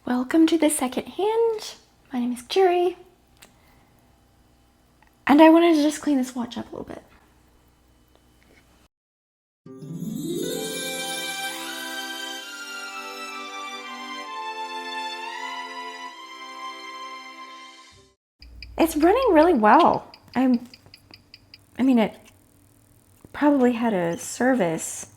Welcome to the second hand. My name is Jerry. And I wanted to just clean this watch up a little bit. It's running really well. I mean, it probably had a service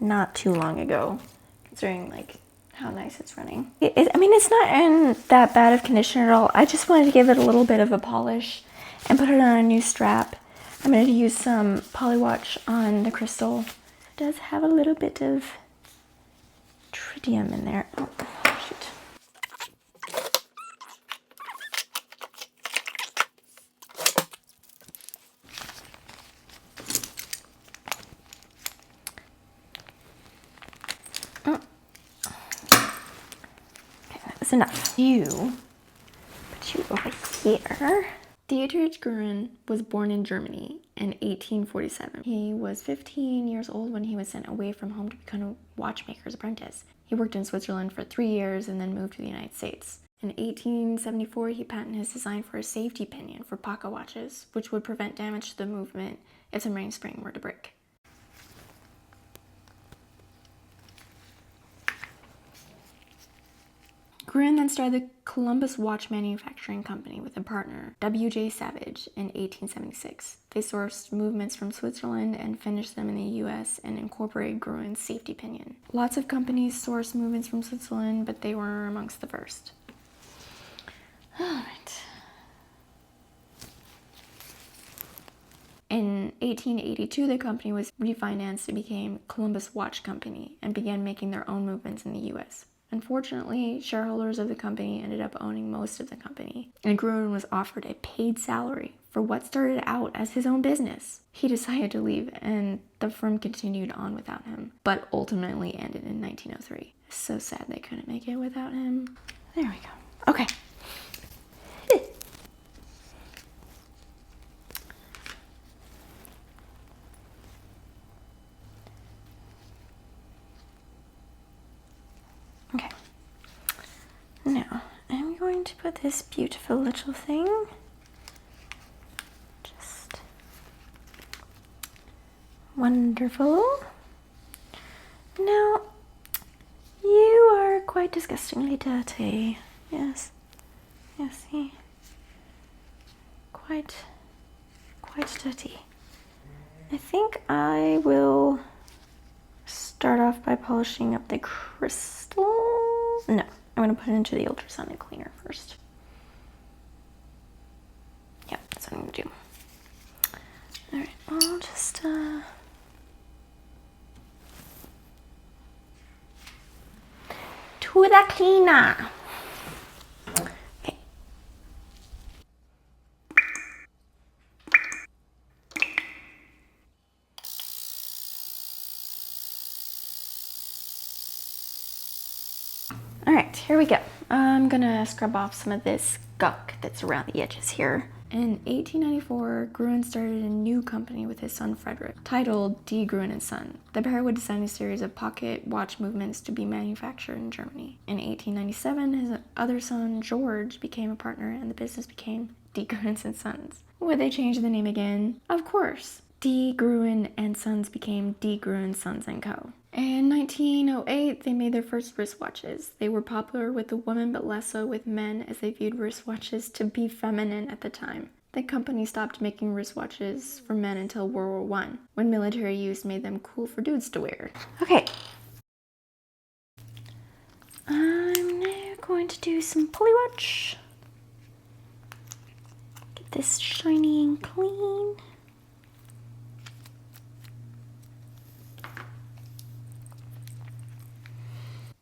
not too long ago, considering like how nice it's running. I mean, it's not in that bad of condition at all. I just wanted to give it a little bit of a polish and put it on a new strap. I'm going to use some polywatch on the crystal. It does have a little bit of tritium in there. Oh, shoot. That's enough. Put you over here. Dietrich Gruen was born in Germany in 1847. He was 15 years old when he was sent away from home to become a watchmaker's apprentice. He worked in Switzerland for 3 years and then moved to the United States. In 1874, he patented his design for a safety pinion for pocket watches, which would prevent damage to the movement if the mainspring were to break. Gruen then started the Columbus Watch Manufacturing Company with a partner, W.J. Savage, in 1876. They sourced movements from Switzerland and finished them in the U.S. and incorporated Gruen's safety pinion. Lots of companies sourced movements from Switzerland, but they were amongst the first. All right. In 1882, the company was refinanced and became Columbus Watch Company and began making their own movements in the U.S. Unfortunately, shareholders of the company ended up owning most of the company, and Gruen was offered a paid salary for what started out as his own business. He decided to leave, and the firm continued on without him, but ultimately ended in 1903. It's so sad they couldn't make it without him. There we go. Okay. Okay, now I'm going to put this beautiful little thing just wonderful. Now, you are quite disgustingly dirty. Yes, see, quite dirty. I think I will start off by polishing up the crystal. No, I'm going to put it into the ultrasonic cleaner first. Yep, that's what I'm going to do. Alright, I'll just to the cleaner. Okay. Alright, here we go. I'm gonna scrub off some of this gunk that's around the edges here. In 1894, Gruen started a new company with his son Frederick, titled D. Gruen & Son. The pair would design a series of pocket watch movements to be manufactured in Germany. In 1897, his other son, George, became a partner and the business became D. Gruen & Sons. Would they change the name again? Of course. D. Gruen & Sons became D. Gruen Sons & Co. In 1908, they made their first wristwatches. They were popular with the women, but less so with men, as they viewed wristwatches to be feminine at the time. The company stopped making wristwatches for men until World War I, when military use made them cool for dudes to wear. Okay. I'm now going to do some polywatch. Get this shiny and clean.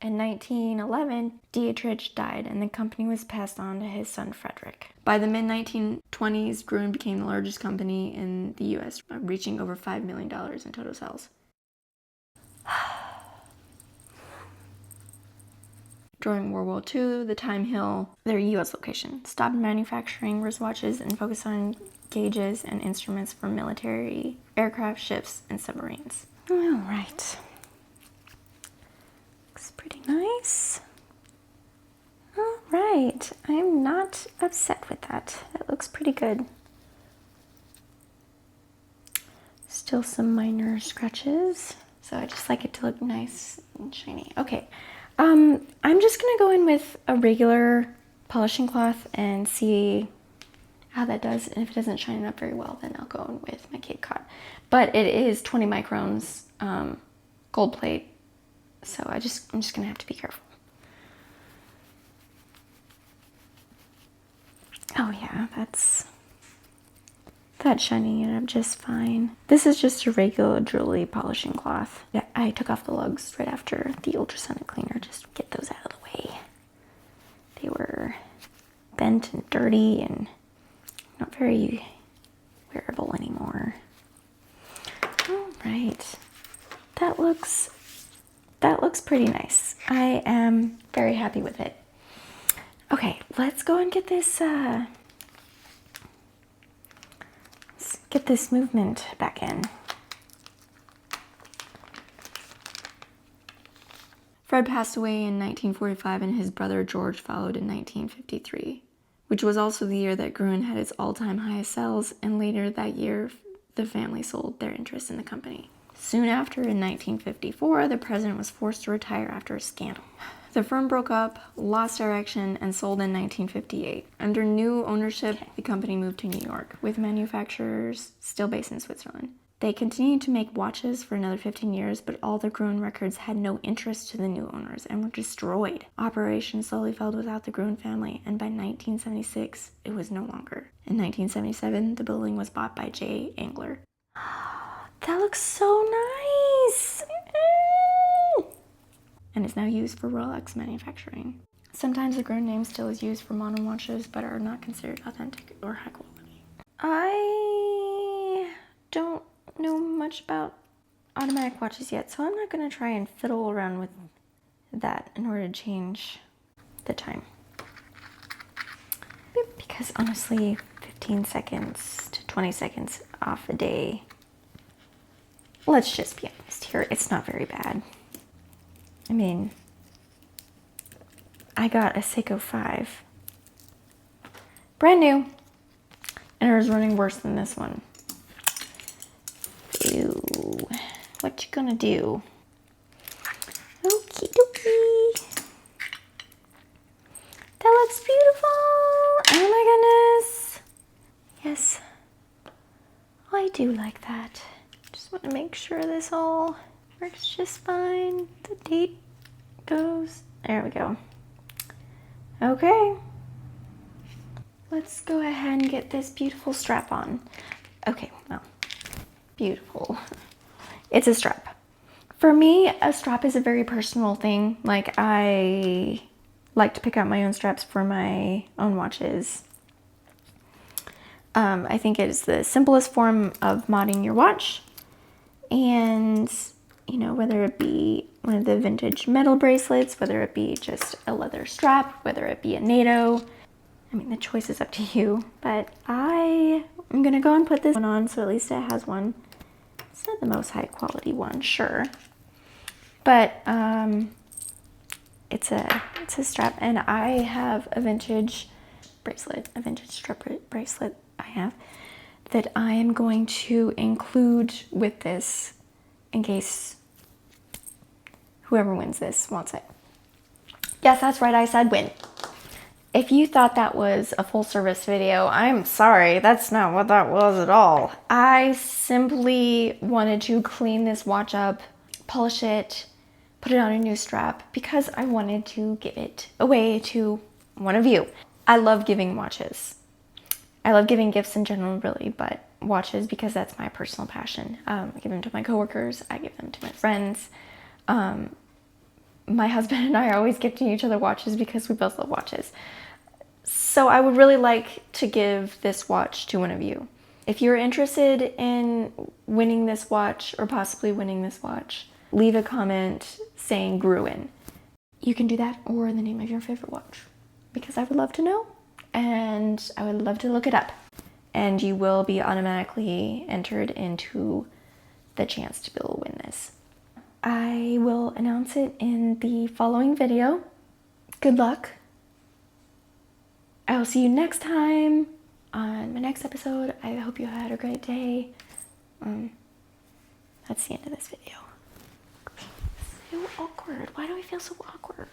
In 1911, Dietrich died and the company was passed on to his son Frederick. By the mid-1920s, Gruen became the largest company in the US, reaching over $5 million in total sales. During World War II, the Time Hill, their US location, stopped manufacturing wristwatches and focused on gauges and instruments for military, aircraft, ships, and submarines. All right. Pretty nice. not upset with that. That looks pretty good. Still some minor scratches. So I just like it to look nice and shiny. Okay, I'm just gonna go in with a regular polishing cloth and see how that does. And if it doesn't shine up very well, then I'll go in with my Cape Cod. But it is 20 microns gold plate, so I'm just gonna have to be careful. Oh yeah, that's shining it up just fine. This is just a regular jewelry polishing cloth. I took off the lugs right after the ultrasonic cleaner just to get those out of the way. They were bent and dirty and not very wearable anymore. All right, that looks pretty nice. I am very happy with it. Okay, let's go and get this movement back in. Fred passed away in 1945 and his brother George followed in 1953, which was also the year that Gruen had its all-time highest sales, and later that year the family sold their interest in the company. Soon after, in 1954, the president was forced to retire after a scandal. The firm broke up, lost direction, and sold in 1958. Under new ownership, the company moved to New York, with manufacturers still based in Switzerland. They continued to make watches for another 15 years, but all the Gruen records had no interest to the new owners and were destroyed. Operations slowly failed without the Gruen family, and by 1976, it was no longer. In 1977, the building was bought by J. Angler. That looks so nice! And is now used for Rolex manufacturing. Sometimes the Gruen name still is used for modern watches, but are not considered authentic or high quality. I don't know much about automatic watches yet, so I'm not going to try and fiddle around with that in order to change the time. Because honestly, 15 seconds to 20 seconds off a day, let's just be honest here, it's not very bad. I mean, I got a Seiko 5, brand new, and it was running worse than this one. Ew, what you gonna do? Okie dokie. That looks beautiful. Oh my goodness. Yes, I do like that. Just want to make sure this all works just fine. The date goes, there we go. Okay, let's go ahead and get this beautiful strap on. Okay, well, beautiful. It's a strap. For me, a strap is a very personal thing. Like, I like to pick out my own straps for my own watches. I think it is the simplest form of modding your watch. And you know, whether it be one of the vintage metal bracelets, whether it be just a leather strap, whether it be a NATO. I mean, the choice is up to you, but I am gonna go and put this one on so at least it has one. It's not the most high quality one, sure, but it's a strap, and I have a vintage bracelet, a vintage strap bracelet I have that I am going to include with this in case whoever wins this wants it. Yes, that's right, I said win. If you thought that was a full service video, I'm sorry, that's not what that was at all. I simply wanted to clean this watch up, polish it, put it on a new strap because I wanted to give it away to one of you. I love giving watches. I love giving gifts in general, really, but watches because that's my personal passion. I give them to my coworkers, I give them to my friends. My husband and I are always gifting each other watches because we both love watches. So I would really like to give this watch to one of you. If you're interested in winning this watch or possibly winning this watch, leave a comment saying Gruen. You can do that or the name of your favorite watch because I would love to know and I would love to look it up. And you will be automatically entered into the chance to be able to win this. I will announce it in the following video. Good luck. I I will see you next time on my next episode. I hope you had a great day. That's the end of this video. So awkward. Why do I feel so awkward?